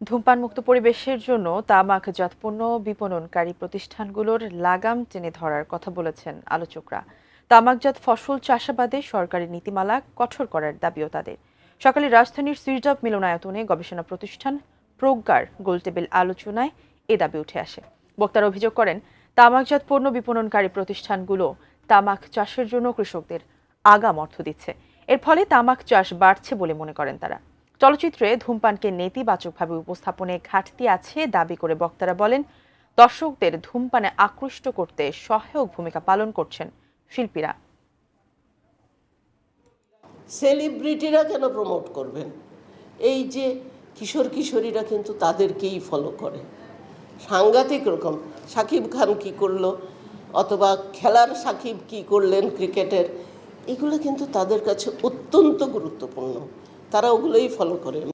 ধূমপান মুক্ত পরিবেশের জন্য তামাকজাত পণ্য বিপণনকারী প্রতিষ্ঠানগুলোর লাগাম টেনে ধরার কথা বলেছেন আলোচকরা। তামাকজাত ফসল চাষাবাদে সরকারি নীতিমালা কঠোর করার দাবিও তাদের। সকালে রাজধানীর সিরজাপ মিলনায়তনে গবেষণা প্রতিষ্ঠান প্রজ্ঞার গোলটেবিল আলোচনায় এ দাবি উঠে আসে। বক্তারা অভিযোগ করেন, তামাকজাত পণ্য বিপণনকারী প্রতিষ্ঠানগুলো তামাক চাষের জন্য কৃষকদের আগাম অর্থ দিচ্ছে। এর ফলে তামাক চাষ বাড়ছে বলে মনে করেন তারা। চলচ্চিত্রে ধূমপানকে নেতিবাচকভাবে উপস্থাপনে ঘাটতি আছে দাবি করে বক্তারা বলেন, দর্শকদের ধূমপানে আকৃষ্ট করতে সহায়ক ভূমিকা পালন করছেন শিল্পীরা। সেলিব্রিটিরা কেন প্রমোট করবেন? এই যে কিশোর কিশোরীরা কিন্তু তাদেরকেই ফলো করে। সাংঘাতিক রকম সাকিব খান কি করলো, অথবা খেলার সাকিব কি করলেন ক্রিকেটের, এগুলো কিন্তু তাদের কাছে অত্যন্ত গুরুত্বপূর্ণ। তারা ওগুলোই ফলো করেন।